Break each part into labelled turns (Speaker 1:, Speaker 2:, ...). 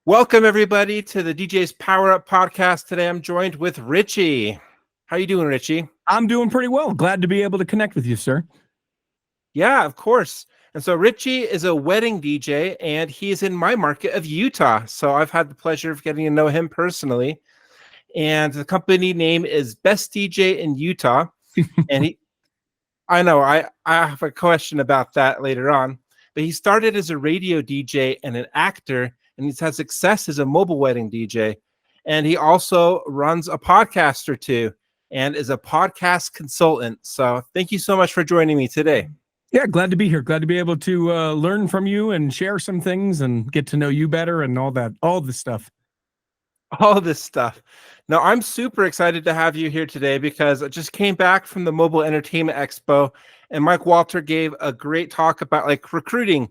Speaker 1: Welcome everybody to the DJ's Power Up podcast. Today I'm joined with Richie. How you doing, Richie?
Speaker 2: I'm doing pretty well. Glad to be able to connect with you, sir.
Speaker 1: Yeah, of course. And so Richie is a wedding DJ and he's in my market of Utah. So I've had the pleasure of getting to know him personally. And the company name is Best DJ in Utah. And I have a question about that later on. But he started as a radio DJ and an actor, and he's had success as a mobile wedding DJ. And he also runs a podcast or two and is a podcast consultant. So thank you so much for joining me today.
Speaker 2: Yeah, glad to be here. Glad to be able to learn from you and share some things and get to know you better and all this stuff.
Speaker 1: All this stuff. Now, I'm super excited to have you here today because I just came back from the Mobile Entertainment Expo, and Mike Walter gave a great talk about recruiting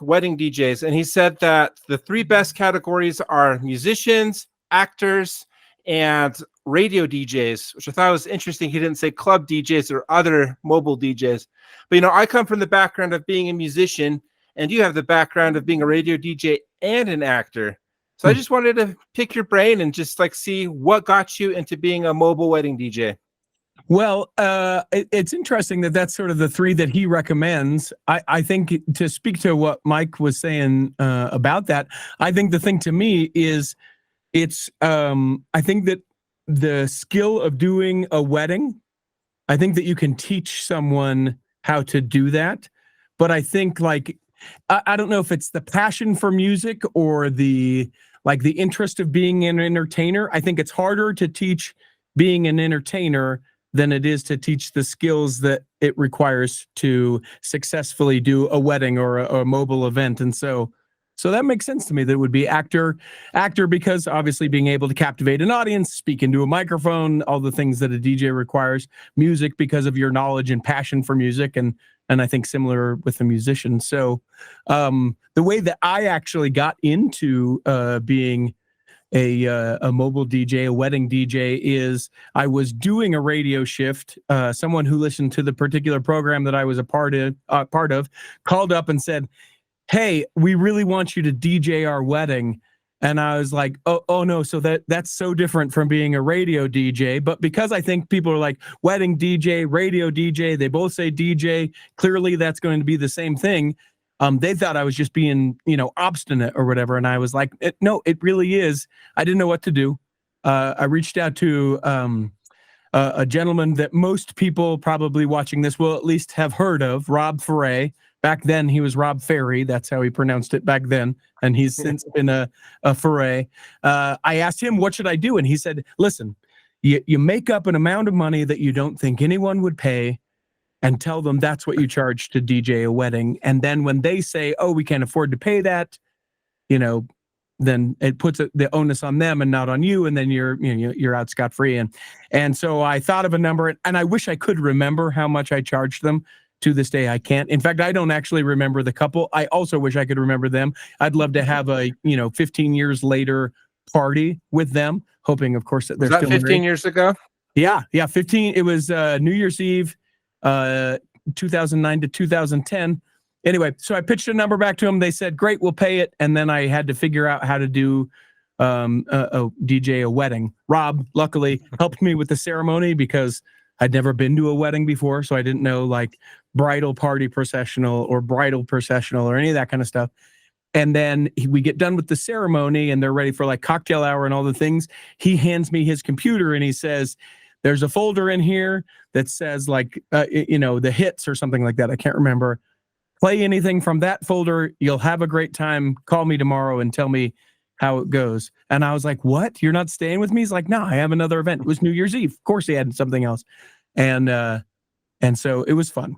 Speaker 1: wedding DJs. And he said that the three best categories are musicians, actors, and radio DJs, which I thought was interesting. He didn't say club DJs or other mobile DJs. But, I come from the background of being a musician, and you have the background of being a radio DJ and an actor. So I just wanted to pick your brain and just see what got you into being a mobile wedding DJ.
Speaker 2: Well, it's interesting that that's sort of the three that he recommends. I think to speak to what Mike was saying about that, I think the thing to me is I think that the skill of doing a wedding, I think that you can teach someone how to do that. But I think I don't know if it's the passion for music or the interest of being an entertainer. I think it's harder to teach being an entertainer than it is to teach the skills that it requires to successfully do a wedding or a mobile event. And so that makes sense to me that it would be actor, because obviously being able to captivate an audience, speak into a microphone, all the things that a DJ requires. Music because of your knowledge and passion for music, and I think similar with a musician. So the way that I actually got into being a mobile DJ, a wedding DJ, is I was doing a radio shift. Someone who listened to the particular program that I was a part of called up and said, "Hey, we really want you to DJ our wedding." And I was like, oh no, so that's so different from being a radio DJ. But because I think people are like wedding DJ, radio DJ, they both say DJ, clearly that's going to be the same thing. They thought I was just being, obstinate or whatever. And I was like, no, it really is. I didn't know what to do. I reached out to a gentleman that most people probably watching this will at least have heard of, Rob Ferre. Back then, he was Rob Ferry. That's how he pronounced it back then. And he's since been a Ferre. I asked him, what should I do? And he said, listen, you make up an amount of money that you don't think anyone would pay and tell them that's what you charge to DJ a wedding. And then when they say, oh, we can't afford to pay that, then it puts the onus on them and not on you. And then you're out scot-free. And so I thought of a number, and I wish I could remember how much I charged them. To this day, I can't. In fact, I don't actually remember the couple. I also wish I could remember them. I'd love to have a 15 years later party with them, hoping, of course, that they're still
Speaker 1: 15 years ago.
Speaker 2: Yeah, 15. It was New Year's Eve, 2009 to 2010. Anyway, so I pitched a number back to them. They said, "Great, we'll pay it." And then I had to figure out how to do a DJ a wedding. Rob, luckily, helped me with the ceremony because I'd never been to a wedding before, so I didn't know bridal party processional or bridal processional or any of that kind of stuff. And then we get done with the ceremony and they're ready for cocktail hour and all the things. He hands me his computer and he says, "There's a folder in here that says the hits or something like that. I can't remember. Play anything from that folder. You'll have a great time. Call me tomorrow and tell me how it goes." And I was like, "What? You're not staying with me?" He's like, "No, I have another event." It was New Year's Eve. Of course he had something else. And so it was fun.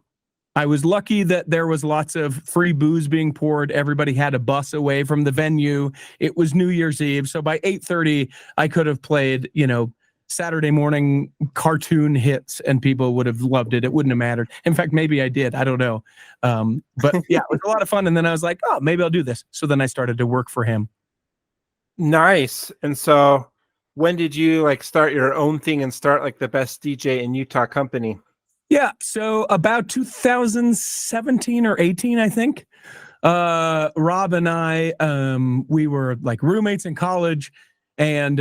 Speaker 2: I was lucky that there was lots of free booze being poured. Everybody had a bus away from the venue. It was New Year's Eve. So by 8:30, I could have played, Saturday morning cartoon hits and people would have loved it. It wouldn't have mattered. In fact, maybe I did. I don't know. But yeah, it was a lot of fun. And then I was like, oh, maybe I'll do this. So then I started to work for him.
Speaker 1: Nice. And so when did you start your own thing and start the Best DJ in Utah company?
Speaker 2: Yeah. So about 2017 or 18, I think. Rob and I, we were like roommates in college, and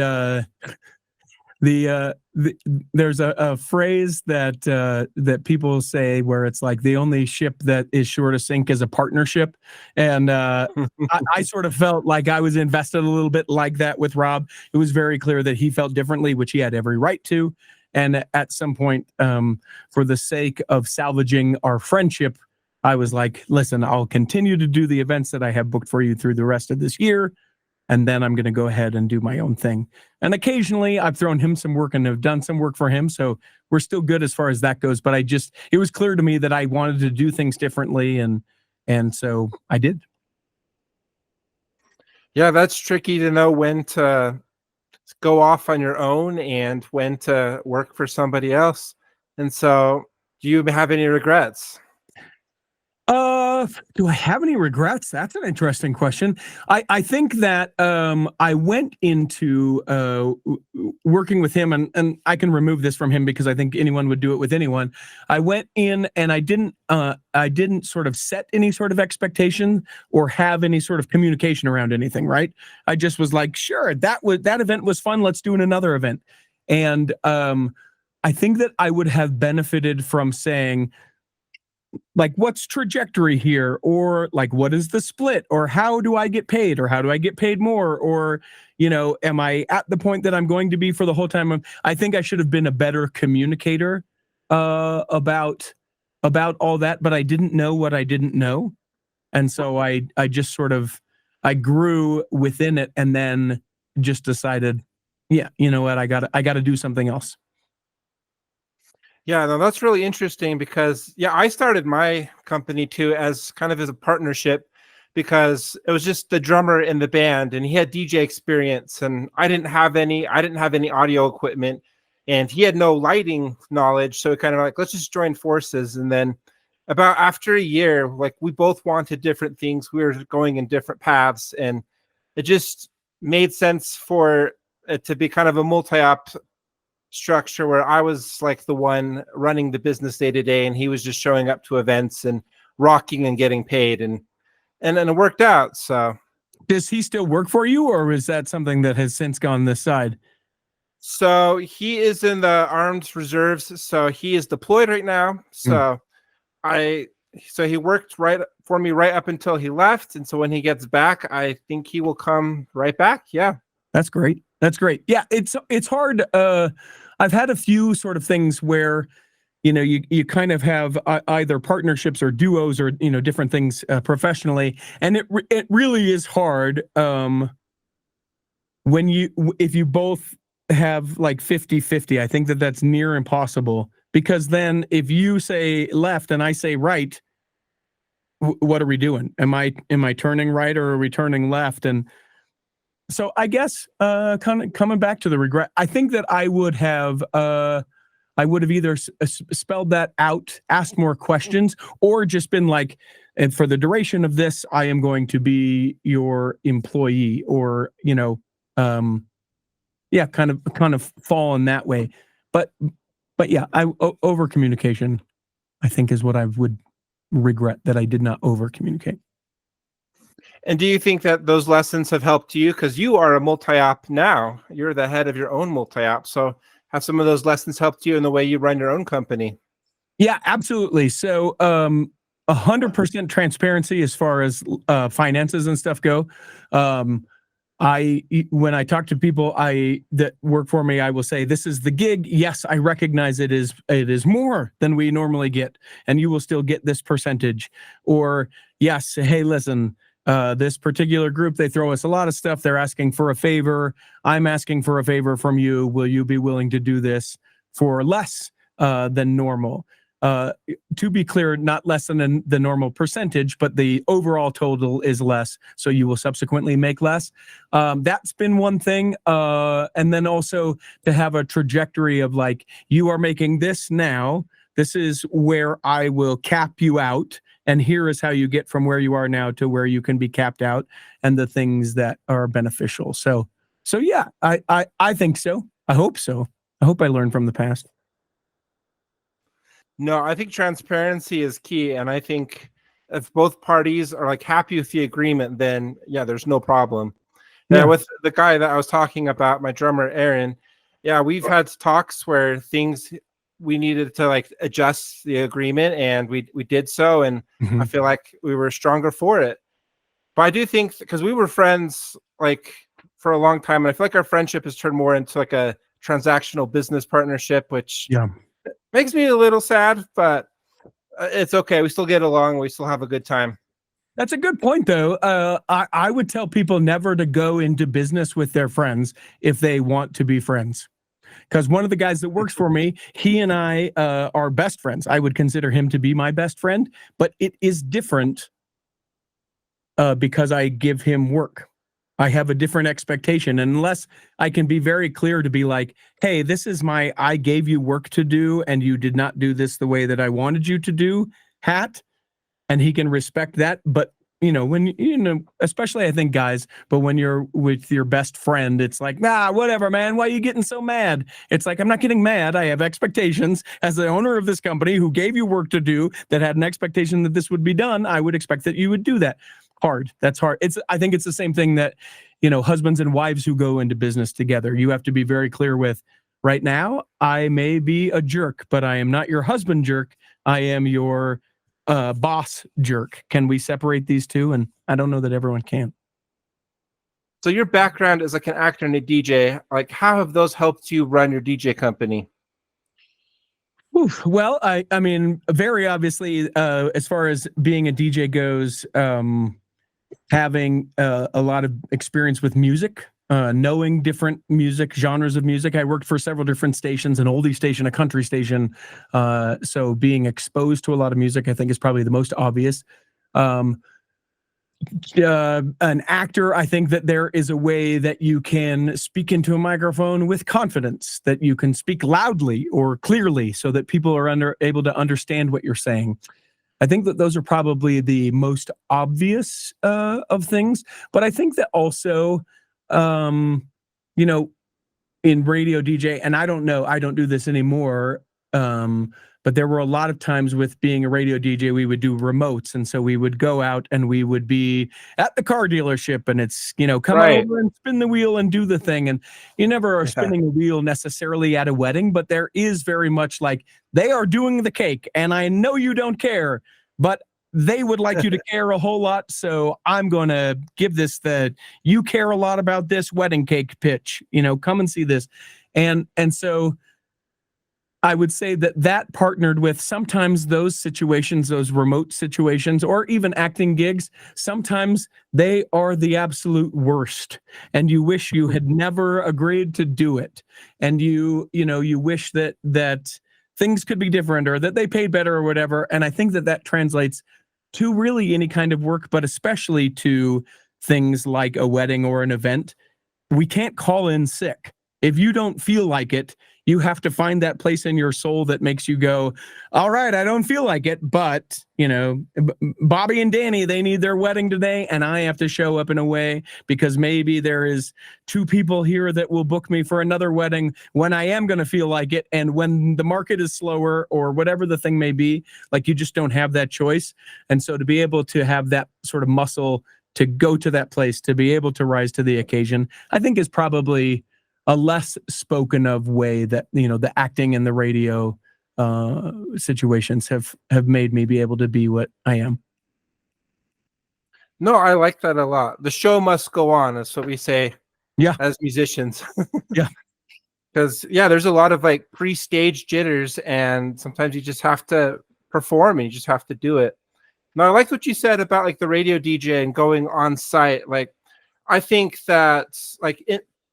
Speaker 2: there's a phrase that people say where it's like the only ship that is sure to sink is a partnership, and I sort of felt like I was invested a little bit like that with Rob. It was very clear that he felt differently, which he had every right to, and at some point, for the sake of salvaging our friendship, I was like, listen, I'll continue to do the events that I have booked for you through the rest of this year, and then I'm going to go ahead and do my own thing. And occasionally I've thrown him some work and have done some work for him. So we're still good as far as that goes. But it was clear to me that I wanted to do things differently. And so I did.
Speaker 1: Yeah, that's tricky to know when to go off on your own and when to work for somebody else. And so, do you have any regrets?
Speaker 2: Do I have any regrets? That's an interesting question. I think that I went into working with him, and I can remove this from him because I think anyone would do it with anyone. I went in and I didn't sort of set any sort of expectation or have any sort of communication around anything, right? I just was like, sure, that event was fun. Let's do another event. And I think that I would have benefited from saying, like, what's trajectory here, or like, what is the split, or how do I get paid, or how do I get paid more, or am I at the point that I'm going to be for the whole time? I think I should have been a better communicator about all that, but I didn't know what I didn't know, and so I just sort of I grew within it, and then just decided, yeah, you know what, I gotta do something else.
Speaker 1: Yeah, no, that's really interesting because I started my company too as kind of as a partnership because it was just the drummer in the band and he had DJ experience and I didn't have any audio equipment and he had no lighting knowledge. So kind of like, let's just join forces. And then about after a year, like we both wanted different things. We were going in different paths and it just made sense for it to be kind of a multi-op structure where I was like the one running the business day to day and he was just showing up to events and rocking and getting paid and it worked out. So
Speaker 2: does he still work for you, or is that something that has since gone this side?
Speaker 1: So he is in the armed reserves, so he is deployed right now. So he worked right for me right up until he left, and so when he gets back I think he will come right back. Yeah,
Speaker 2: that's great. Yeah, it's hard. I've had a few sort of things where, you kind of have either partnerships or duos or, different things professionally. And it really is hard if you both have like 50-50. I think that's near impossible, because then if you say left and I say right, what are we doing? Am I turning right or are we turning left? And so I guess kind of coming back to the regret, I think that I would have either spelled that out, asked more questions, or just been like, and for the duration of this, I am going to be your employee, or kind of fall in that way. But yeah, over communication, I think, is what I would regret, that I did not over communicate.
Speaker 1: And do you think that those lessons have helped you? Because you are a multi-op now. You're the head of your own multi-op. So have some of those lessons helped you in the way you run your own company?
Speaker 2: Yeah, absolutely. So 100% transparency as far as finances and stuff go. When I talk to people that work for me, I will say, this is the gig. Yes, I recognize it is more than we normally get, and you will still get this percentage. Or yes, hey, listen, this particular group, they throw us a lot of stuff. They're asking for a favor. I'm asking for a favor from you. Will you be willing to do this for less than normal? To be clear, not less than the normal percentage, but the overall total is less, so you will subsequently make less. That's been one thing. And then also to have a trajectory of like, you are making this now. This is where I will cap you out. And here is how you get from where you are now to where you can be capped out, and the things that are beneficial. So yeah, I think so. I hope so. I hope I learned from the past.
Speaker 1: No, I think transparency is key. And I think if both parties are like happy with the agreement, then yeah, there's no problem.
Speaker 2: Yeah.
Speaker 1: With the guy that I was talking about, my drummer Aaron, yeah, we've had talks where we needed to like adjust the agreement, and we did so, and I feel like we were stronger for it. But I do think because we were friends like for a long time, and I feel like our friendship has turned more into like a transactional business partnership, which makes me a little sad, but it's okay. We still get along. We still have a good time.
Speaker 2: That's a good point, though. I would tell people never to go into business with their friends if they want to be friends. Because one of the guys that works for me, he and I are best friends. I would consider him to be my best friend, but it is different because I give him work. I have a different expectation. And unless I can be very clear to be like, hey, this is I gave you work to do and you did not do this the way that I wanted you to do hat. And he can respect that. But, especially I think guys, but when you're with your best friend, it's like, nah, whatever, man. Why are you getting so mad? It's like, I'm not getting mad. I have expectations as the owner of this company who gave you work to do that had an expectation that this would be done. I would expect that you would do that. Hard. That's hard. I think it's the same thing that, husbands and wives who go into business together, you have to be very clear with. Right now, I may be a jerk, but I am not your husband jerk. I am your boss jerk. Can we separate these two? And I don't know that everyone can.
Speaker 1: So your background is like an actor and a DJ. Like, how have those helped you run your DJ company?
Speaker 2: Well, I mean, very obviously, as far as being a DJ goes, having a lot of experience with music, knowing different music, genres of music. I worked for several different stations, an oldie station, a country station. So being exposed to a lot of music, I think, is probably the most obvious. An actor, I think that there is a way that you can speak into a microphone with confidence, that you can speak loudly or clearly so that people are able to understand what you're saying. I think that those are probably the most obvious of things. But I think that also, in radio DJ, and I don't know, I don't do this anymore, but there were a lot of times with being a radio DJ, we would do remotes. And so we would go out and we would be at the car dealership and it's, come over and spin the wheel and do the thing. And you never are spinning a wheel necessarily at a wedding, but there is very much like they are doing the cake and I know you don't care, but they would like you to care a whole lot. So I'm going to give this you care a lot about this wedding cake pitch, come and see this. And so I would say that partnered with sometimes those situations, those remote situations, or even acting gigs, sometimes they are the absolute worst. And you wish you had never agreed to do it. And you wish that things could be different or that they paid better or whatever. And I think that translates to really any kind of work, but especially to things like a wedding or an event. We can't call in sick. If you don't feel like it, you have to find that place in your soul that makes you go, all right, I don't feel like it, but, Bobby and Danny, they need their wedding today, and I have to show up in a way because maybe there is 2 people here that will book me for another wedding when I am going to feel like it, and when the market is slower or whatever the thing may be, like you just don't have that choice. And so to be able to have that sort of muscle to go to that place, to be able to rise to the occasion, I think is probably a less spoken of way that, the acting and the radio situations have made me be able to be what I am.
Speaker 1: No, I like that a lot. The show must go on. That's what we say as musicians.
Speaker 2: Yeah.
Speaker 1: Because, there's a lot of like pre-stage jitters and sometimes you just have to perform and you just have to do it. Now, I like what you said about like the radio DJ and going on site. Like, I think that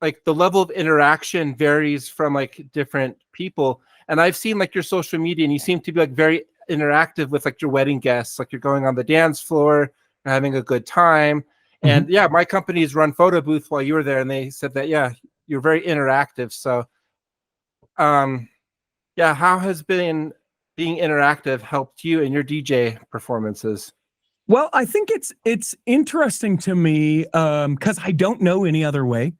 Speaker 1: like the level of interaction varies from like different people. And I've seen like your social media and you seem to be like very interactive with like your wedding guests. Like you're going on the dance floor, having a good time. And my company's run photo booth while you were there. And they said that, you're very interactive. So, how has being interactive helped you in your DJ performances?
Speaker 2: Well, I think it's interesting to me because I don't know any other way.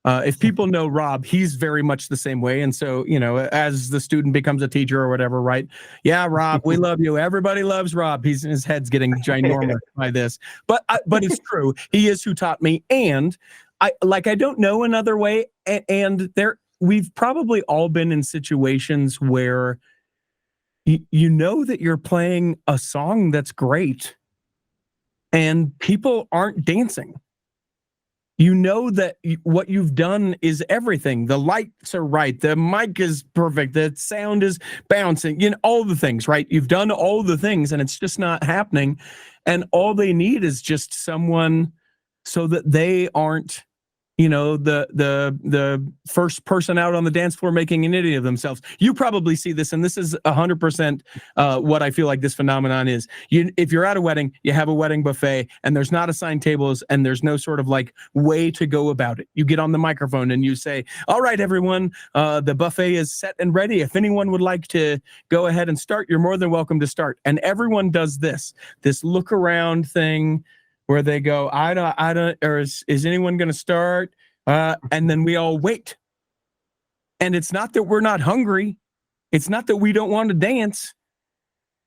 Speaker 2: If people know Rob, he's very much the same way. And so, as the student becomes a teacher or whatever, right? Yeah, Rob, we love you. Everybody loves Rob. His head's getting ginormous by this. But it's true. He is who taught me. And I don't know another way. And we've probably all been in situations where you know that you're playing a song that's great and people aren't dancing. You know that what you've done is everything. The lights are right. The mic is perfect. The sound is bouncing. All the things, right? You've done all the things and it's just not happening. And all they need is just someone so that they aren't, the first person out on the dance floor making an idiot of themselves. You probably see this, and this is 100% what I feel like this phenomenon is. If you're at a wedding, you have a wedding buffet, and there's not assigned tables, and there's no sort of like way to go about it. You get on the microphone and you say, "All right, everyone, the buffet is set and ready. If anyone would like to go ahead and start, you're more than welcome to start." And everyone does this look around thing, where they go, I don't, or is anyone going to start? And then we all wait. And it's not that we're not hungry. It's not that we don't want to dance.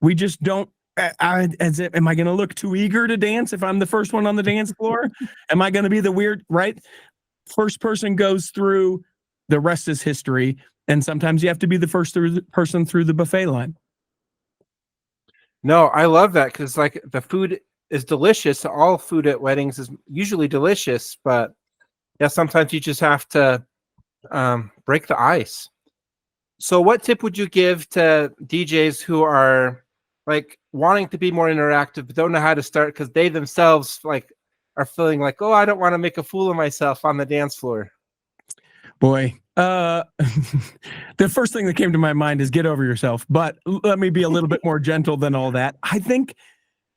Speaker 2: We just don't. Am I going to look too eager to dance if I'm the first one on the dance floor? Am I going to be the weird, right? First person goes through, the rest is history. And sometimes you have to be the first person through the buffet line.
Speaker 1: No, I love that because like the food is delicious. All food at weddings is usually delicious, but yeah, sometimes you just have to break the ice. So what tip would you give to DJs who are like wanting to be more interactive but don't know how to start because they themselves like are feeling like, oh, I don't want to make a fool of myself on the dance floor?
Speaker 2: Boy, the first thing that came to my mind is get over yourself, but let me be a little bit more gentle than all that. I think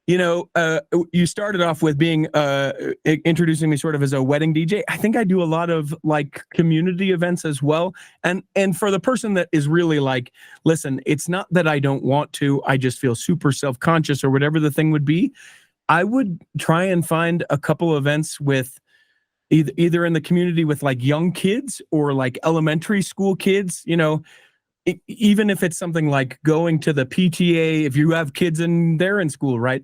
Speaker 2: you started off with being introducing me sort of as a wedding DJ. I think I do a lot of like community events as well. And for the person that is really like, listen, it's not that I don't want to, I just feel super self-conscious or whatever the thing would be. I would try and find a couple events with either in the community with like young kids or like elementary school kids, even if it's something like going to the PTA, if you have kids and they're in school, right?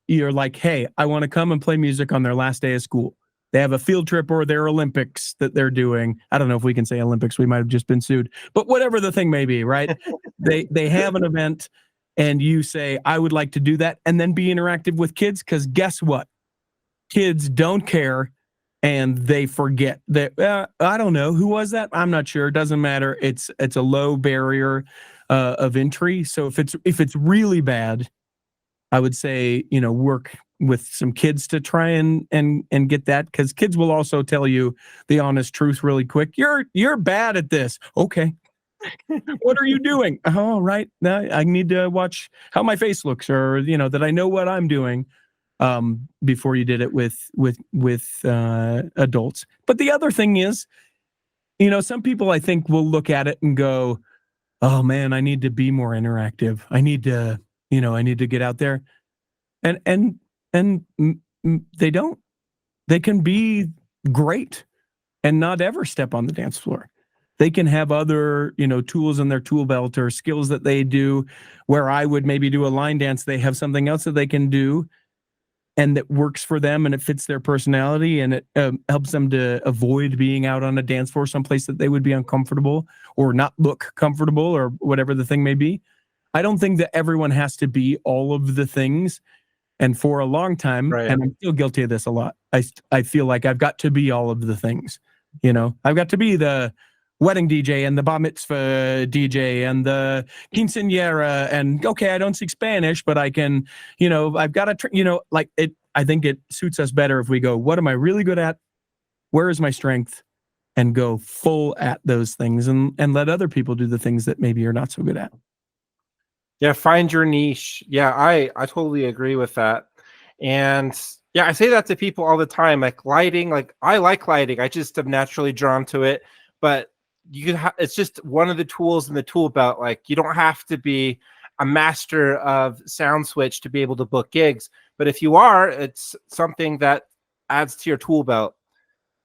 Speaker 2: You're like, hey, I want to come and play music on their last day of school. They have a field trip or their Olympics that they're doing. I don't know if we can say Olympics. We might have just been sued, but whatever the thing may be, right? They have an event and you say, I would like to do that, and then be interactive with kids. Because guess what? Kids don't care. And they forget that, I don't know, who was that? I'm not sure. It doesn't matter. It's a low barrier of entry. So if it's really bad, I would say, work with some kids to try and get that, because kids will also tell you the honest truth really quick. You're bad at this. Okay. What are you doing? Oh, right. Now I need to watch how my face looks, or that I know what I'm doing. Before you did it with adults. But the other thing is, some people I think will look at it and go, oh man, I need to be more interactive. I need to get out there. And they don't. They can be great and not ever step on the dance floor. They can have other, tools in their tool belt or skills that they do, where I would maybe do a line dance. They have something else that they can do and that works for them, and it fits their personality, and it helps them to avoid being out on a dance floor someplace that they would be uncomfortable or not look comfortable or whatever the thing may be. I don't think that everyone has to be all of the things. And for a long time, right, and I'm still guilty of this a lot, I feel like I've got to be all of the things. I've got to be the wedding DJ and the bar mitzvah DJ and the quinceañera, and okay, I don't speak Spanish, but I can, I've got to, like it. I think it suits us better if we go, what am I really good at? Where is my strength? And go full at those things, and let other people do the things that maybe you're not so good at.
Speaker 1: Yeah, find your niche. Yeah, I totally agree with that. And yeah, I say that to people all the time. Like lighting, like I like lighting. I just am naturally drawn to it. But it's just one of the tools in the tool belt. Like you don't have to be a master of sound switch to be able to book gigs. But if you are, it's something that adds to your tool belt.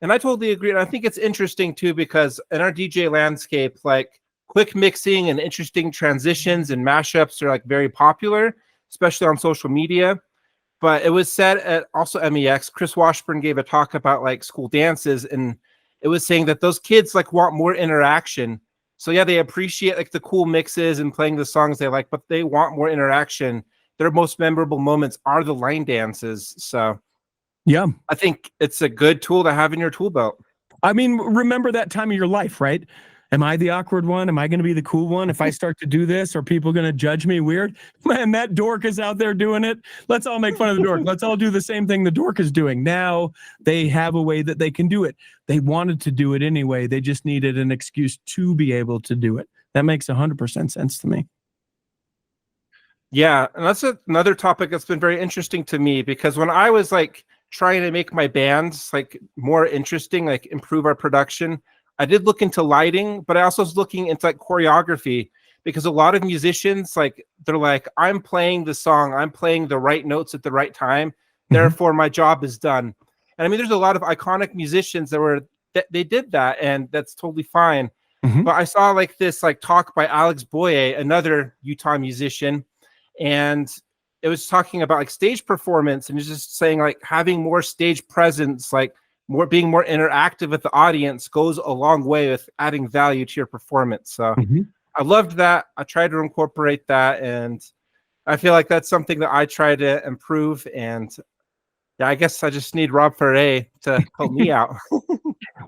Speaker 1: And I totally agree. And I think it's interesting too, because in our DJ landscape, like quick mixing and interesting transitions and mashups are like very popular, especially on social media. But it was said at also MEX, Chris Washburn gave a talk about like school dances, and it was saying that those kids like want more interaction. So yeah, they appreciate like the cool mixes and playing the songs they like, but they want more interaction. Their most memorable moments are the line dances. So
Speaker 2: Yeah.
Speaker 1: I think it's a good tool to have in your tool belt.
Speaker 2: I mean, remember that time of your life, right? Am I the awkward one? Am I going to be the cool one? If I start to do this, are people going to judge me weird? Man, that dork is out there doing it. Let's all make fun of the dork. Let's all do the same thing the dork is doing. Now they have a way that they can do it. They wanted to do it anyway. They just needed an excuse to be able to do it. That makes 100% sense to me.
Speaker 1: Yeah, and that's another topic that's been very interesting to me, because when I was like trying to make my bands like more interesting, like improve our production, I did look into lighting, but I also was looking into like choreography, because a lot of musicians, like they're like, I'm playing the song, I'm playing the right notes at the right time, therefore my job is done. And I mean, there's a lot of iconic musicians that they did that, and that's totally fine. But I saw like this like talk by Alex Boye, another Utah musician, and it was talking about like stage performance, and he's just saying like having more stage presence, like being more interactive with the audience goes a long way with adding value to your performance. So I loved that. I tried to incorporate that, and I feel like that's something that I try to improve. And yeah, I guess I just need Rob Ferre to help me out.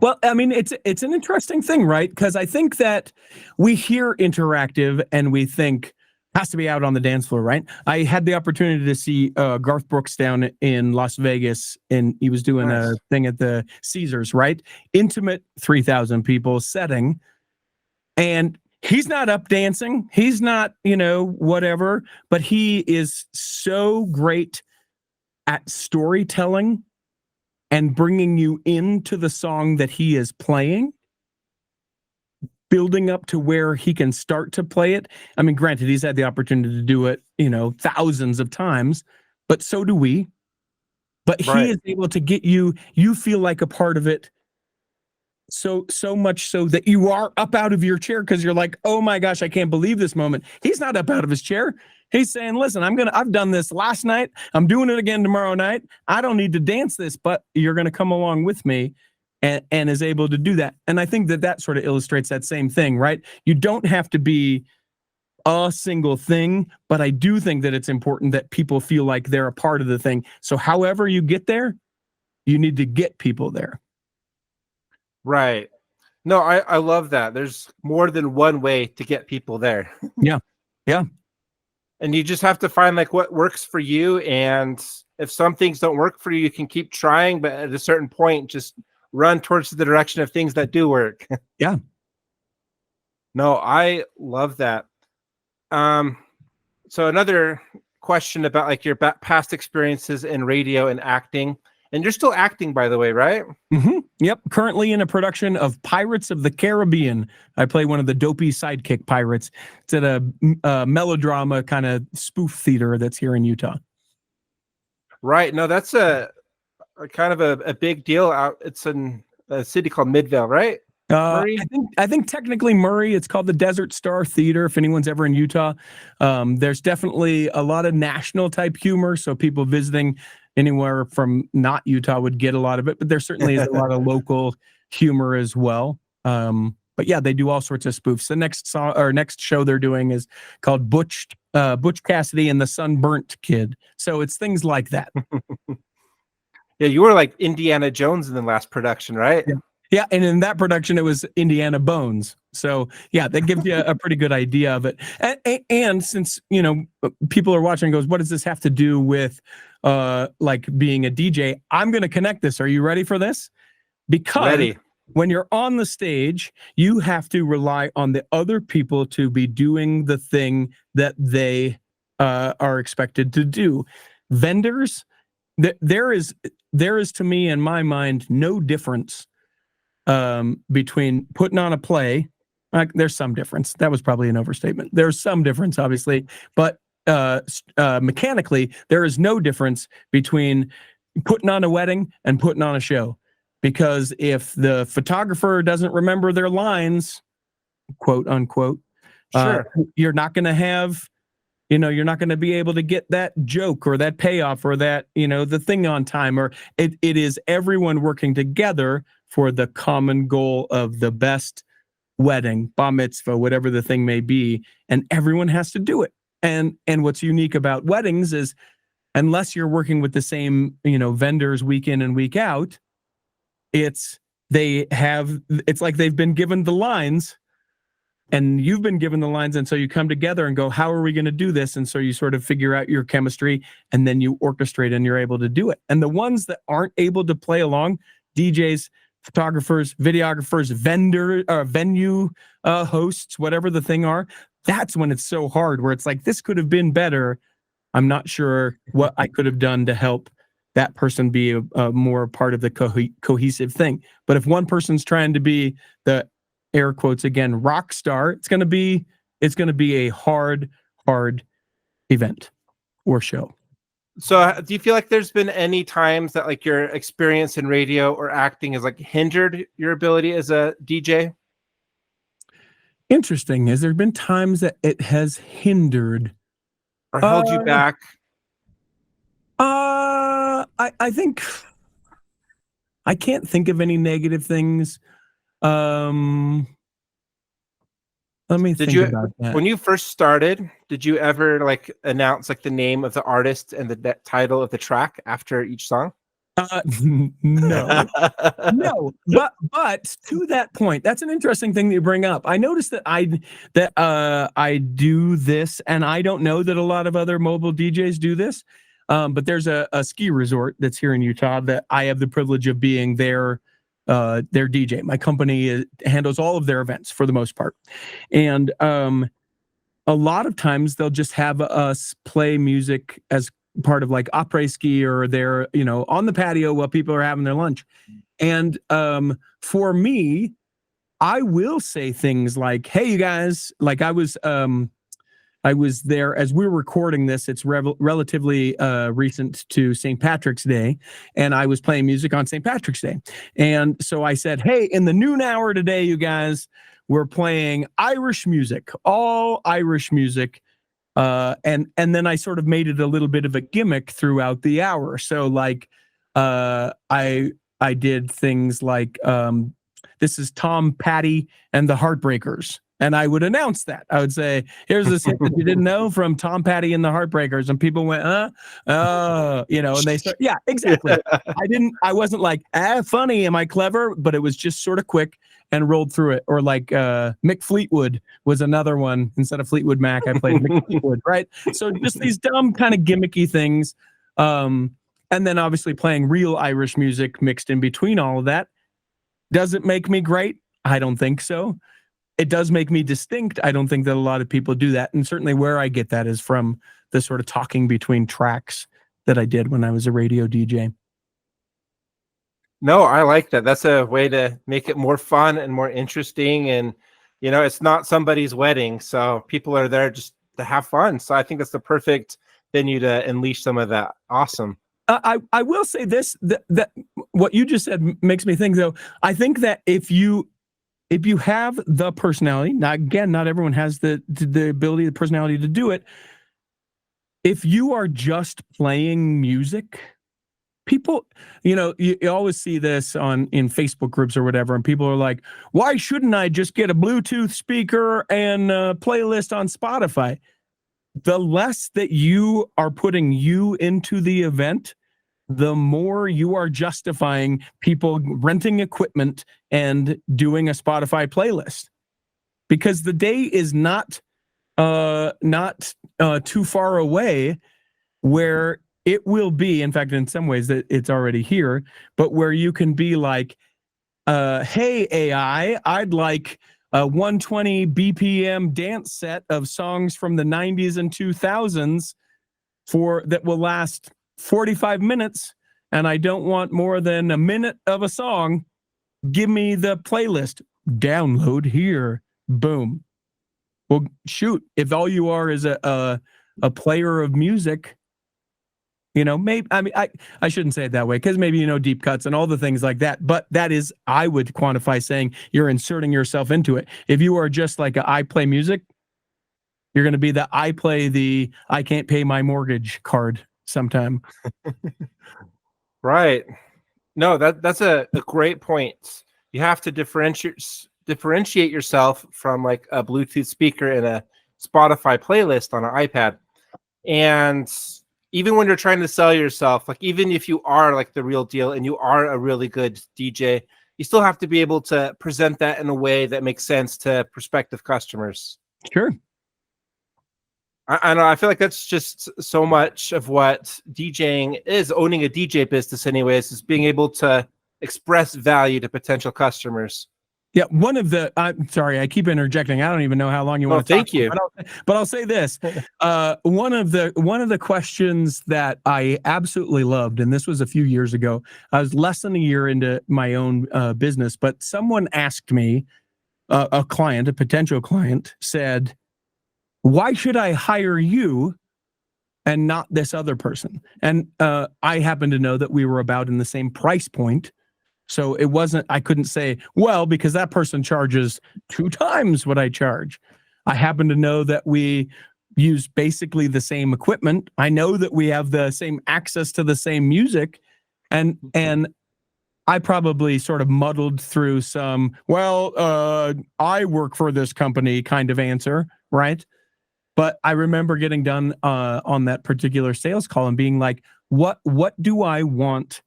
Speaker 2: Well, I mean, it's an interesting thing, right? Because I think that we hear interactive and we think has to be out on the dance floor, right? I had the opportunity to see Garth Brooks down in Las Vegas, and he was doing a thing at the Caesars, right? Intimate 3,000 people setting, and he's not up dancing. He's not, whatever, but he is so great at storytelling and bringing you into the song that he is playing, building up to where he can start to play it. I mean, granted, he's had the opportunity to do it, thousands of times, but so do we. But he is able to get you feel like a part of it so much so that you are up out of your chair because you're like, oh my gosh, I can't believe this moment. He's not up out of his chair. He's saying, listen, I've done this last night. I'm doing it again tomorrow night. I don't need to dance this, but you're going to come along with me. And is able to do that. And I think that sort of illustrates that same thing, right? You don't have to be a single thing, but I do think that it's important that people feel like they're a part of the thing. So however you get there, you need to get people there.
Speaker 1: Right. No, I love that. There's more than one way to get people there.
Speaker 2: Yeah. Yeah.
Speaker 1: And you just have to find like what works for you. And if some things don't work for you, you can keep trying, but at a certain point, just run towards the direction of things that do work.
Speaker 2: Yeah.
Speaker 1: No, I love that. So another question about like your past experiences in radio and acting. And you're still acting, by the way, right?
Speaker 2: Yep. Currently in a production of Pirates of the Caribbean. I play one of the dopey sidekick pirates. It's at a melodrama kind of spoof theater that's here in Utah. Right.
Speaker 1: No, that's a kind of a big deal out. It's in a city called Midvale, right?
Speaker 2: I think technically Murray. It's called the Desert Star Theater. If anyone's ever in Utah, there's definitely a lot of national type humor. So people visiting anywhere from not Utah would get a lot of it, but there certainly is a lot of local humor as well. But yeah, they do all sorts of spoofs. The next show they're doing is called Butch Cassidy and the Sunburnt Kid. So it's things like that.
Speaker 1: Yeah, you were like Indiana Jones in the last production, right?
Speaker 2: Yeah, and in that production, it was Indiana Bones. So yeah, that gives you a pretty good idea of it. And since people are watching, goes, what does this have to do with like being a DJ? I'm going to connect this. Are you ready for this? Because when you're on the stage, you have to rely on the other people to be doing the thing that they are expected to do. Vendors. There is to me, in my mind, no difference between putting on a play. There's some difference. That was probably an overstatement. There's some difference, obviously, but mechanically, there is no difference between putting on a wedding and putting on a show. because if the photographer doesn't remember their lines, quote unquote,
Speaker 1: Sure.
Speaker 2: you're not going to have, you're not going to be able to get that joke or that payoff or that, the thing on time, or it is everyone working together for the common goal of the best wedding, bar mitzvah, whatever the thing may be. And everyone has to do it. And what's unique about weddings is unless you're working with the same, vendors week in and week out, it's like they've been given the lines and you've been given the lines. And so you come together and go, how are we going to do this? And so you sort of figure out your chemistry and then you orchestrate and you're able to do it. And the ones that aren't able to play along, DJs, photographers, videographers, venue hosts, whatever the thing are, that's when it's so hard, where it's like, this could have been better. I'm not sure what I could have done to help that person be a more part of the cohesive thing. But if one person's trying to be the, air quotes again, rock star, it's going to be a hard event or show.
Speaker 1: So do you feel like there's been any times that like your experience in radio or acting has like hindered your ability as a DJ?
Speaker 2: Interesting. Has there been times that it has hindered
Speaker 1: or held you back?
Speaker 2: I think I can't think of any negative things. Let me think about that.
Speaker 1: When you first started, did you ever like announce like the name of the artist and the title of the track after each song?
Speaker 2: No, but to that point, that's an interesting thing that you bring up. I noticed that I do this, and I don't know that a lot of other mobile DJs do this. But there's a ski resort that's here in Utah that I have the privilege of being their DJ. My company handles all of their events for the most part. And a lot of times they'll just have us play music as part of like après ski, or they're, on the patio while people are having their lunch. And for me, I will say things like, hey, you guys, like I was there as we were recording this. It's relatively recent to St. Patrick's Day, and I was playing music on St. Patrick's Day. And so I said, hey, in the noon hour today, you guys, we're playing Irish music, all Irish music. And then I sort of made it a little bit of a gimmick throughout the hour. So like I did things like this is Tom Petty and the Heartbreakers. And I would announce that. I would say, here's this hit that you didn't know from Tom Petty and the Heartbreakers. And people went, and they start, yeah, exactly. I wasn't like, funny, am I clever? But it was just sort of quick and rolled through it. Or like Mick Fleetwood was another one. Instead of Fleetwood Mac, I played Mick Fleetwood, right? So just these dumb kind of gimmicky things. And then obviously playing real Irish music mixed in between all of that. Does it make me great? I don't think so. It does make me distinct. I don't think that a lot of people do that. And certainly where I get that is from the sort of talking between tracks that I did when I was a radio DJ.
Speaker 1: No, I like that. That's a way to make it more fun and more interesting. And, it's not somebody's wedding. So people are there just to have fun. So I think that's the perfect venue to unleash some of that. Awesome.
Speaker 2: I will say this, that what you just said makes me think, though. I think that if you have the personality, not everyone has the ability, the personality to do it. If you are just playing music, people, you always see this in Facebook groups or whatever, and people are like, why shouldn't I just get a Bluetooth speaker and a playlist on Spotify? The less that you are putting you into the event, the more you are justifying people renting equipment and doing a Spotify playlist, because the day is not too far away where it will be. In fact, in some ways that it's already here, but where you can be like, hey, AI, I'd like a 120 BPM dance set of songs from the 90s and 2000s that will last 45 minutes, and I don't want more than a minute of a song. Give me the playlist. Download here. Boom. Well, shoot, if all you are is a player of music, Maybe, I mean, I shouldn't say it that way, because maybe, deep cuts and all the things like that. But that is, I would quantify saying you're inserting yourself into it. If you are just like I play music, you're going to be I can't pay my mortgage card sometime.
Speaker 1: Right. No, that's a great point. You have to differentiate yourself from like a Bluetooth speaker in a Spotify playlist on an iPad. And even when you're trying to sell yourself, like even if you are like the real deal and you are a really good DJ, you still have to be able to present that in a way that makes sense to prospective customers.
Speaker 2: Sure.
Speaker 1: I know. I feel like that's just so much of what DJing is, owning a DJ business anyways, is being able to express value to potential customers.
Speaker 2: Yeah, I'm sorry, I keep interjecting. I don't even know how long you want to
Speaker 1: talk. Thank you.
Speaker 2: But I'll say this. One of the questions that I absolutely loved, and this was a few years ago. I was less than a year into my own business, but someone asked me, a potential client said, "Why should I hire you and not this other person?" And I happen to know that we were about in the same price point. So I couldn't say, well, because that person charges 2 times what I charge. I happen to know that we use basically the same equipment. I know that we have the same access to the same music. And I probably sort of muddled through some, I work for this company kind of answer, right? But I remember getting done on that particular sales call and being like, what do I want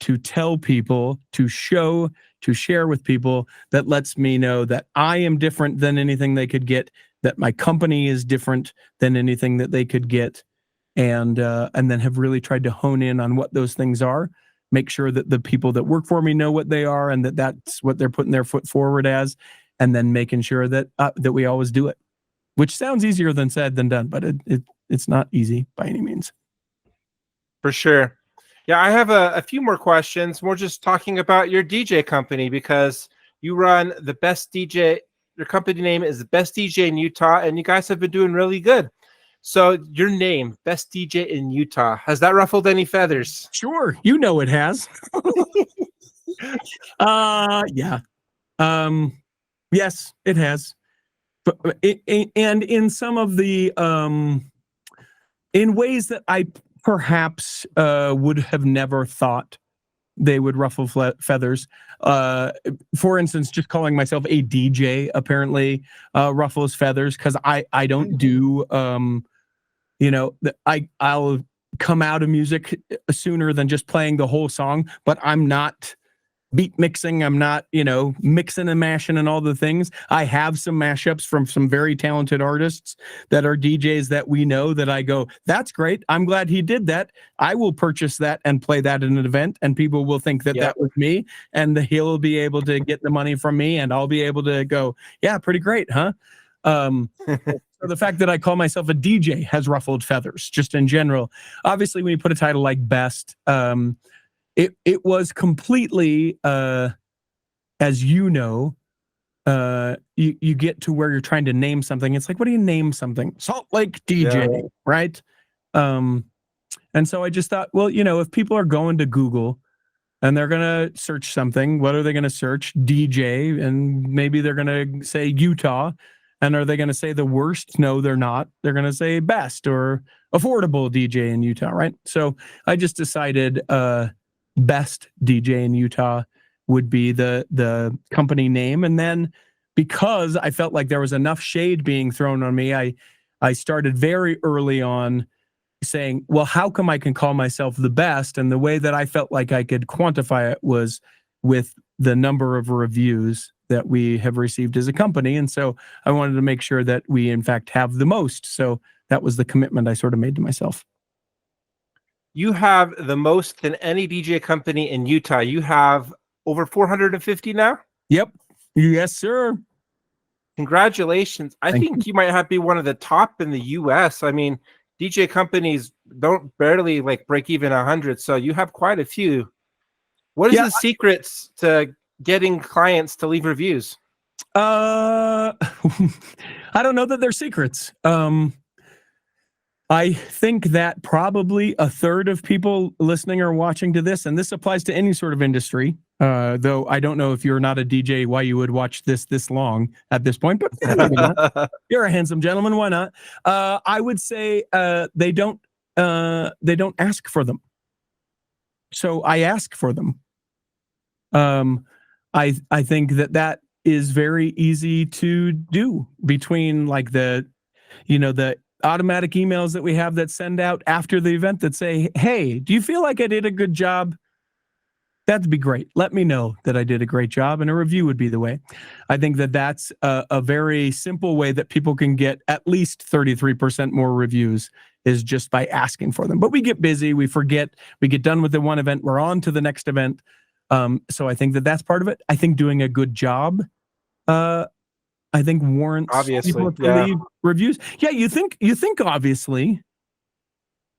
Speaker 2: to tell people, to share with people that lets me know that I am different than anything they could get, that my company is different than anything that they could get, and then have really tried to hone in on what those things are, make sure that the people that work for me know what they are and that that's what they're putting their foot forward as, and then making sure that we always do it, which sounds easier than said than done, but it's not easy by any means.
Speaker 1: For sure. Yeah, I have a few more questions. More just talking about your DJ company, because you run the best DJ. Your company name is the Best DJ in Utah, and you guys have been doing really good. So your name, Best DJ in Utah, has that ruffled any feathers?
Speaker 2: Sure, it has. Yeah. Yes, it has. But and in some of the in ways that I perhaps would have never thought they would ruffle feathers. For instance, just calling myself a DJ apparently ruffles feathers, because I don't do I'll come out of music sooner than just playing the whole song, but I'm not beat mixing. I'm not, mixing and mashing and all the things. I have some mashups from some very talented artists that are DJs that we know that I go, that's great. I'm glad he did that. I will purchase that and play that in an event, and people will think that that was me, and he'll be able to get the money from me, and I'll be able to go, yeah, pretty great, huh? So the fact that I call myself a DJ has ruffled feathers just in general. Obviously, when you put a title like Best, it was completely, as you know, you get to where you're trying to name something. It's like, what do you name something? Salt Lake DJ, right? And so I just thought, well, if people are going to Google and they're going to search something, what are they going to search? DJ, and maybe they're going to say Utah. And are they going to say the worst? No, they're not. They're going to say best or affordable DJ in Utah, right? So I just decided Best DJ in Utah would be the company name. And then because I felt like there was enough shade being thrown on me, I started very early on saying, well, how come I can call myself the best? And the way that I felt like I could quantify it was with the number of reviews that we have received as a company. And so I wanted to make sure that we, in fact, have the most. So that was the commitment I sort of made to myself.
Speaker 1: You have the most than any DJ company in Utah. You have over 450 now?
Speaker 2: Yep. Yes, sir.
Speaker 1: Congratulations. I think you might be one of the top in the US. I mean, DJ companies don't barely break even 100, so you have quite a few. What is the secrets to getting clients to leave reviews?
Speaker 2: I don't know that they're secrets. I think that probably a third of people listening or watching to this, and this applies to any sort of industry, though I don't know if you're not a DJ why you would watch this long at this point, but maybe not. You're a handsome gentleman. Why not? I would say they don't ask for them. So I ask for them. I think that is very easy to do between like the automatic emails that we have that send out after the event that say, hey, do you feel like I did a good job? That'd be great. Let me know that I did a great job, and a review would be the way. I think that's a very simple way that people can get at least 33% more reviews is just by asking for them. But we get busy, we forget, we get done with the one event, we're on to the next event. So I think that's part of it. I think doing a good job, I think warrants
Speaker 1: obviously
Speaker 2: people to leave reviews. Yeah, you think obviously,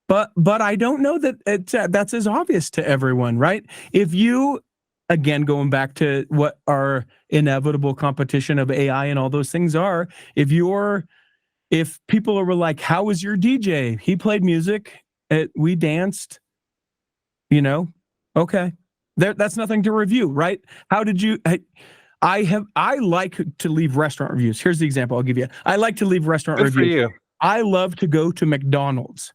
Speaker 2: but I don't know that that's as obvious to everyone, right? If you, again, going back to what our inevitable competition of AI and all those things are, if people are like, how was your DJ? He played music, we danced, okay. That's nothing to review, right? How did you... I like to leave restaurant reviews. Here's the example I'll give you. I like to leave restaurant reviews.
Speaker 1: Good for you.
Speaker 2: I love to go to McDonald's.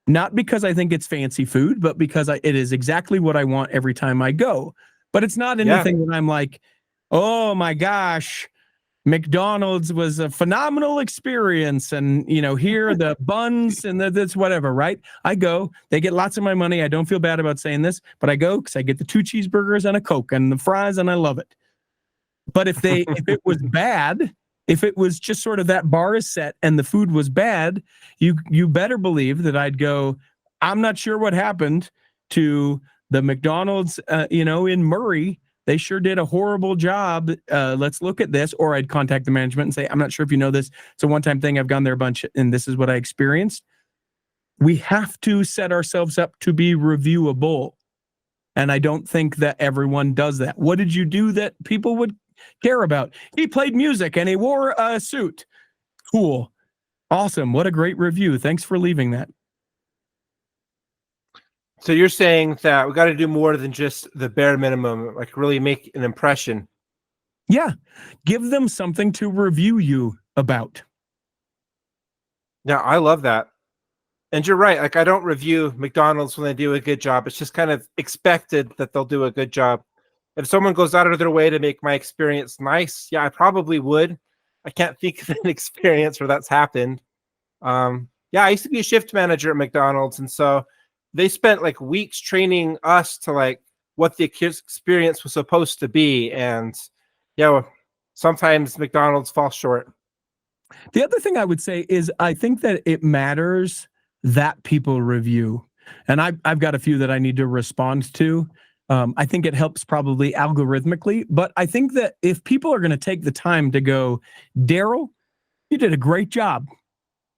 Speaker 2: Not because I think it's fancy food, but because it is exactly what I want every time I go. But it's not anything that I'm like, oh my gosh, McDonald's was a phenomenal experience. And, here are the buns and that's whatever, right? I go, they get lots of my money. I don't feel bad about saying this, but I go because I get the 2 cheeseburgers and a Coke and the fries, and I love it. But if it was bad, if it was just sort of that bar is set and the food was bad, you better believe that I'd go, I'm not sure what happened to the McDonald's, in Murray. They sure did a horrible job. Let's look at this. Or I'd contact the management and say, I'm not sure if you know this. It's a one-time thing. I've gone there a bunch and this is what I experienced. We have to set ourselves up to be reviewable. And I don't think that everyone does that. What did you do that people would care about? He played music and he wore a suit. Cool. Awesome. What a great review. Thanks for leaving that.
Speaker 1: So you're saying that we got to do more than just the bare minimum, like really make an impression.
Speaker 2: Yeah. Give them something to review you about.
Speaker 1: Yeah, I love that. And you're right. Like, I don't review McDonald's when they do a good job. It's just kind of expected that they'll do a good job. If someone goes out of their way to make my experience nice, yeah, I probably would. I can't think of an experience where that's happened. Yeah, I used to be a shift manager at McDonald's, and so they spent like weeks training us to like what the experience was supposed to be. And yeah, sometimes McDonald's falls short.
Speaker 2: The other thing I would say is I think that it matters that people review. And I've got a few that I need to respond to. I think it helps probably algorithmically, but I think that if people are going to take the time to go, Daryl, you did a great job.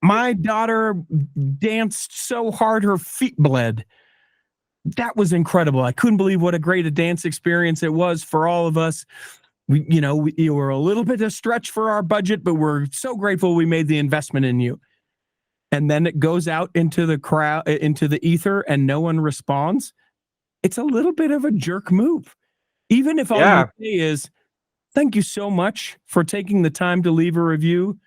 Speaker 2: My daughter danced so hard her feet bled. That was incredible. I couldn't believe what a great a dance experience it was for all of us. We were a little bit of stretch for our budget, but we're so grateful we made the investment in you. And then it goes out into the crowd, into the ether, and no one responds. It's a little bit of a jerk move. Even if all you say is, thank you so much for taking the time to leave a review.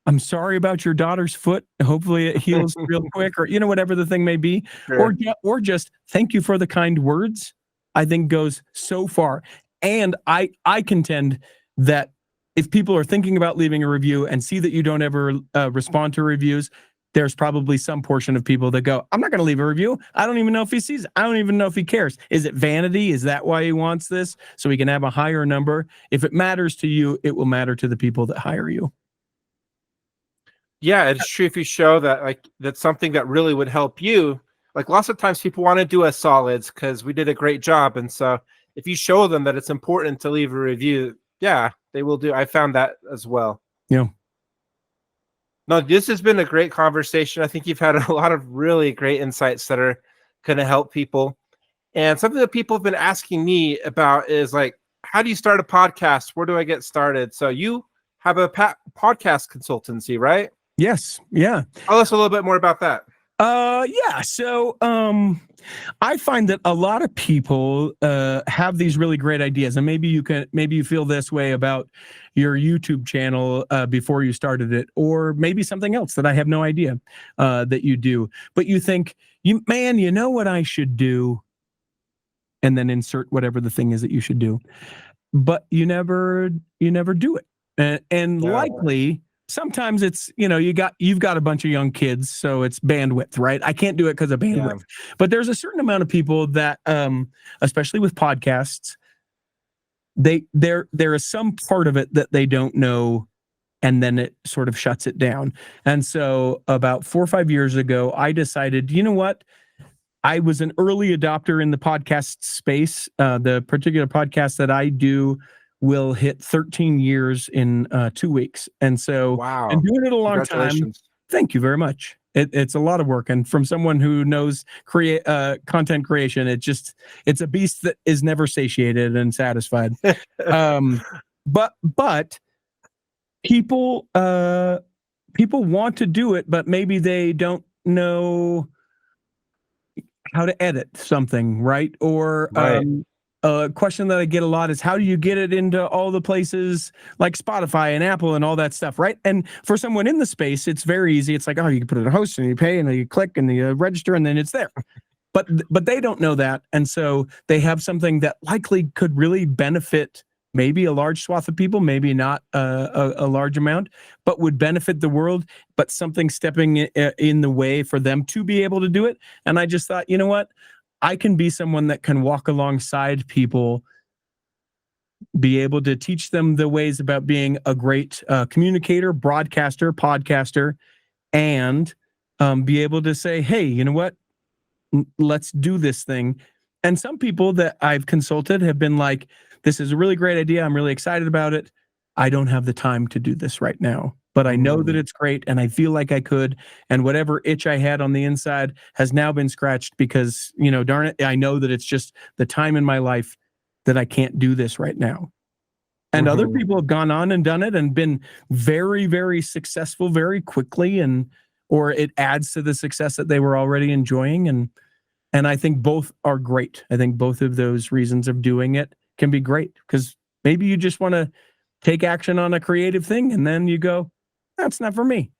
Speaker 2: I'm sorry about your daughter's foot. Hopefully it heals real quick, or, whatever the thing may be. Sure. Or just thank you for the kind words, I think goes so far. And I contend that if people are thinking about leaving a review and see that you don't ever respond to reviews, there's probably some portion of people that go, I'm not going to leave a review. I don't even know if he sees it. I don't even know if he cares. Is it vanity? Is that why he wants this? So he can have a higher number. If it matters to you, it will matter to the people that hire you.
Speaker 1: Yeah, it's true. If you show that, like, that's something that really would help you. Like, lots of times people want to do us solids because we did a great job. And so if you show them that it's important to leave a review, yeah, they will do. I found that as well.
Speaker 2: Yeah.
Speaker 1: No, this has been a great conversation. I think you've had a lot of really great insights that are going to help people. And something that people have been asking me about is like, how do you start a podcast? Where do I get started? So you have a podcast consultancy, right?
Speaker 2: Yes. Yeah.
Speaker 1: Tell us a little bit more about that.
Speaker 2: Yeah. So, I find that a lot of people have these really great ideas, and maybe you feel this way about your YouTube channel before you started it, or maybe something else that I have no idea that you do. But you think, you know what I should do, and then insert whatever the thing is that you should do, but you never do it, and
Speaker 1: Yeah.
Speaker 2: likely. Sometimes it's, you've got a bunch of young kids, so it's bandwidth, right? I can't do it because of bandwidth.
Speaker 1: Yeah.
Speaker 2: But there's a certain amount of people that, especially with podcasts, there is some part of it that they don't know, and then it sort of shuts it down. And so about 4 or 5 years ago, I decided, you know what? I was an early adopter in the podcast space. The particular podcast that I do will hit 13 years in 2 weeks. And so
Speaker 1: Wow.
Speaker 2: I'm doing it a long time.
Speaker 1: Congratulations.
Speaker 2: Thank you very much. It's a lot of work. And from someone who knows content creation, it's a beast that is never satiated and satisfied. But people want to do it, but maybe they don't know how to edit something, right? Or
Speaker 1: Right.
Speaker 2: a question that I get a lot is, how do you get it into all the places like Spotify and Apple and all that stuff, right? And for someone in the space, it's very easy. It's like, oh, you can put it in a host and you pay and then you click and you register and then it's there. But they don't know that. And so they have something that likely could really benefit maybe a large swath of people, maybe not a large amount, but would benefit the world, but something stepping in the way for them to be able to do it. And I just thought, you know what? I can be someone that can walk alongside people, be able to teach them the ways about being a great communicator, broadcaster, podcaster, and be able to say, hey, you know what? Let's do this thing. And some people that I've consulted have been like, this is a really great idea. I'm really excited about it. I don't have the time to do this right now, but I know that it's great and I feel like I could. And whatever itch I had on the inside has now been scratched because, darn it, I know that it's just the time in my life that I can't do this right now. And other people have gone on and done it and been very, very successful very quickly, or it adds to the success that they were already enjoying. And I think both are great. I think both of those reasons of doing it can be great, because maybe you just want to take action on a creative thing and then you go, that's not for me.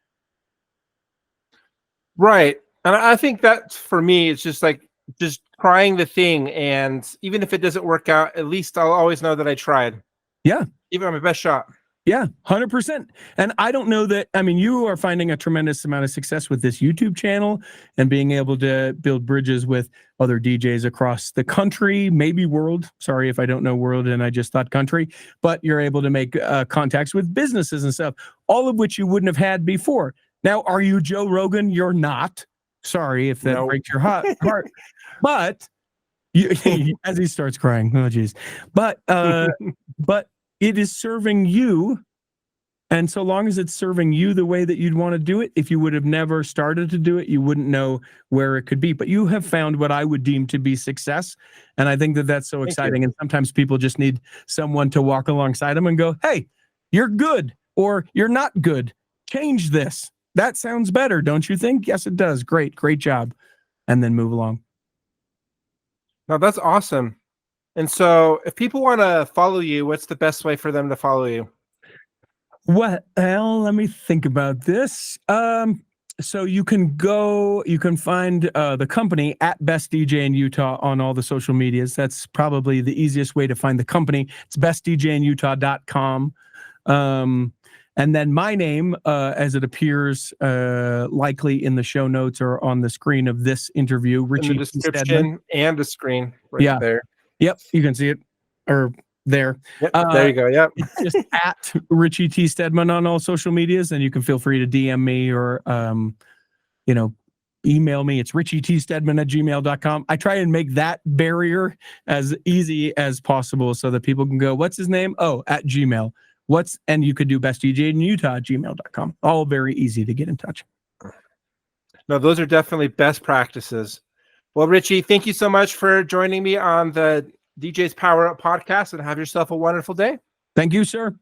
Speaker 1: Right. And I think that for me, it's just trying the thing. And even if it doesn't work out, at least I'll always know that I tried.
Speaker 2: Yeah.
Speaker 1: Even on my best shot.
Speaker 2: Yeah, 100%. And I don't know that, you are finding a tremendous amount of success with this YouTube channel and being able to build bridges with other DJs across the country, maybe world. Sorry if I don't know world and I just thought country, but you're able to make contacts with businesses and stuff, all of which you wouldn't have had before. Now, are you Joe Rogan? You're not. Sorry if that breaks your heart. But as he starts crying, oh geez. But it is serving you. And so long as it's serving you the way that you'd want to do it, if you would have never started to do it, you wouldn't know where it could be. But you have found what I would deem to be success. And I think that that's so exciting. And sometimes people just need someone to walk alongside them and go, hey, you're good, or you're not good. Change this. That sounds better, don't you think? Yes, it does. Great job. And then move along.
Speaker 1: Now, that's awesome. And so if people want to follow you, what's the best way for them to follow you?
Speaker 2: Well, let me think about this. So you can find the company at Best DJ in Utah on all the social medias. That's probably the easiest way to find the company. It's bestdjinutah.com. And then my name, as it appears likely in the show notes or on the screen of this interview, Richie
Speaker 1: in the description
Speaker 2: Steadman.
Speaker 1: And the screen right there.
Speaker 2: Yep, you can see it, or there.
Speaker 1: Yep, there you go. Yep.
Speaker 2: It's just at Richie T. Steadman on all social medias, and you can feel free to DM me or email me. It's richietsteadman@gmail.com. I try and make that barrier as easy as possible so that people can go, what's his name? Oh, at Gmail. And you could do bestdjinutah@gmail.com. All very easy to get in touch.
Speaker 1: No, those are definitely best practices. Well, Richie, thank you so much for joining me on the DJ's Power Up podcast, and have yourself a wonderful day.
Speaker 2: Thank you, sir.